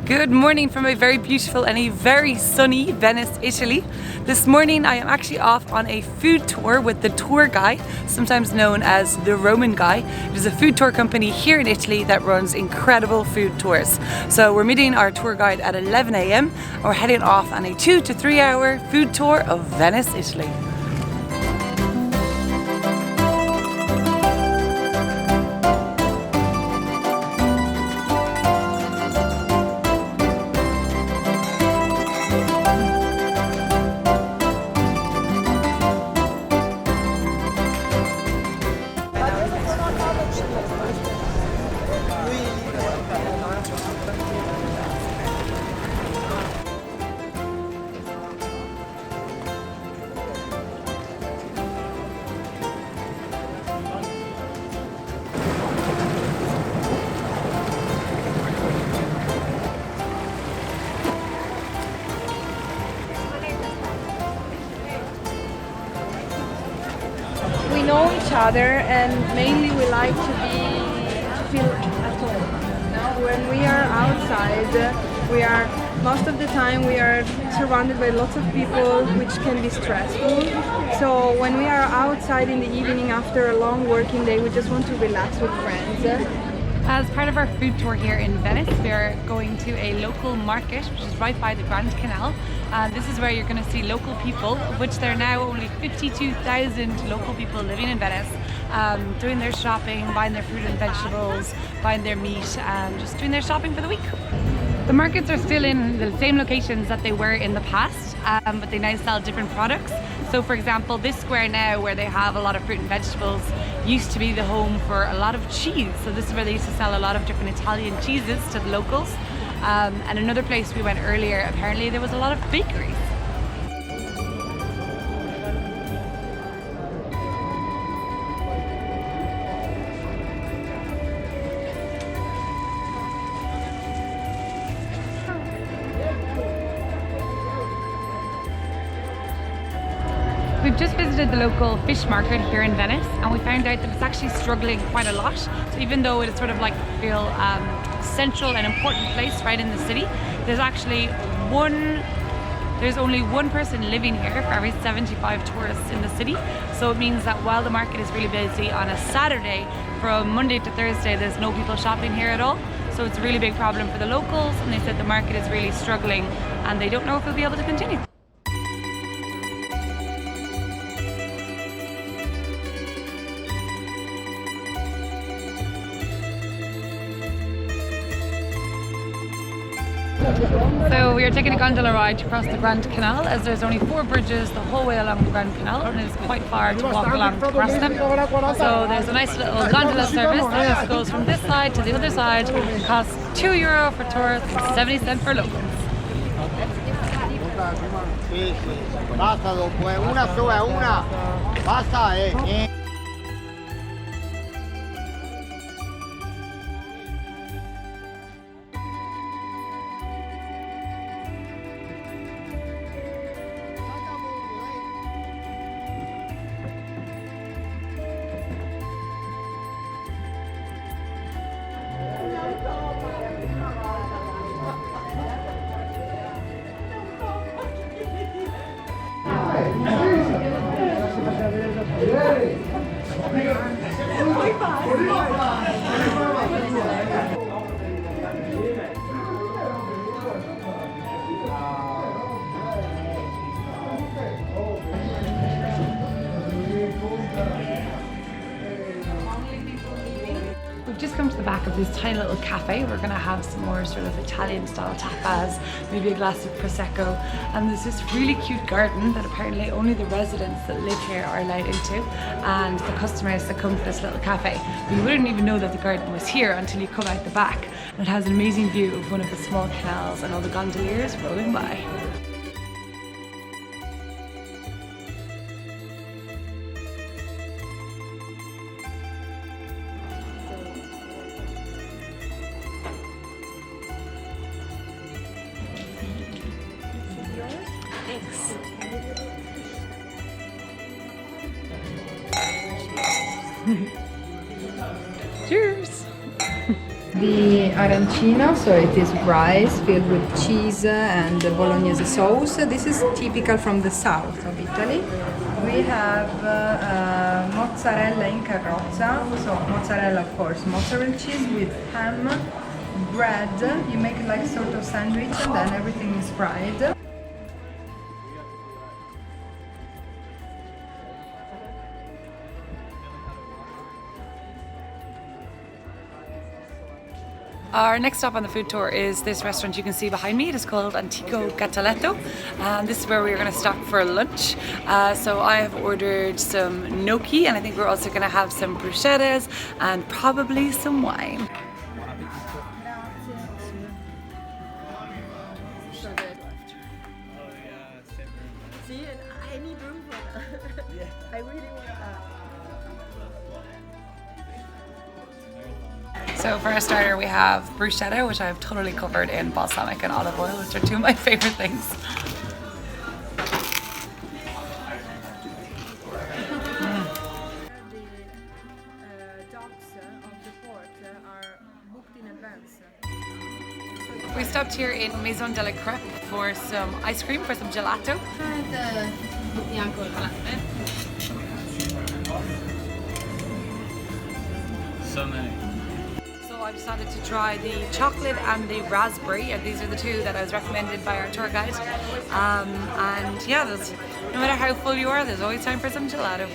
Good morning from a very beautiful and a very sunny Venice, Italy. This morning I am actually off on a food tour with the tour guide, sometimes known as the Roman guy. It is a food tour company here in Italy that runs incredible food tours. So we're meeting our tour guide at 11 AM and we're heading off on a 2 to 3 hour food tour of Venice, Italy. We know each other and mainly we like to feel at home. Now when we are outside, most of the time we are surrounded by lots of people, which can be stressful. So when we are outside in the evening after a long working day, we just want to relax with friends. As part of our food tour here in Venice, we are going to a local market which is right by the Grand Canal. This is where you're going to see local people, of which there are now only 52,000 local people living in Venice, doing their shopping, buying their fruit and vegetables, buying their meat, and just doing their shopping for the week. The markets are still in the same locations that they were in the past, but they now sell different products. So for example, this square now where they have a lot of fruit and vegetables used to be the home for a lot of cheese. So this is where they used to sell a lot of different Italian cheeses to the locals. And another place we went earlier, apparently there was a lot of bakeries. We've just visited the local fish market here in Venice and we found out that it's actually struggling quite a lot. So even though it is sort of like a real central and important place right in the city, there's only one person living here for every 75 tourists in the city. So it means that while the market is really busy on a Saturday, from Monday to Thursday there's no people shopping here at all. So it's a really big problem for the locals, and they said the market is really struggling and they don't know if it'll be able to continue. So we are taking a gondola ride to cross the Grand Canal, as there's only 4 bridges the whole way along the Grand Canal and it's quite far to walk along to cross them. So there's a nice little gondola service that just goes from this side to the other side. It costs €2 for tourists and 70 cents for locals. Basta dopo, una sola, una. Basta, We've just come to the back of this tiny little cafe. We're going to have some more sort of Italian style tapas, maybe a glass of Prosecco, and there's this really cute garden that apparently only the residents that live here are allowed into, and the customers that come to this little cafe. But you wouldn't even know that the garden was here until you come out the back, and it has an amazing view of one of the small canals and all the gondoliers rolling by. Thanks. Cheers! The arancino, so it is rice filled with cheese and bolognese sauce. This is typical from the south of Italy. We have mozzarella in carrozza, so mozzarella of course, mozzarella cheese with ham, bread. You make it like sort of sandwich and then everything is fried. Our next stop on the food tour is this restaurant you can see behind me. It is called Antico Cataletto, and this is where we're going to stop for lunch. So I have ordered some gnocchi, and I think we're also going to have some bruschettas and probably some wine. See, I need room for that. I really want that. So for a starter we have bruschetta, which I've totally covered in balsamic and olive oil, which are two of my favorite things. The dogs of the port are booked in advance. We stopped here in Maison de la Crepe for some ice cream, for some gelato. So many. So I decided to try the chocolate and the raspberry, and these are the two that I was recommended by our tour guide. And yeah, no matter how full you are, there's always time for some gelato.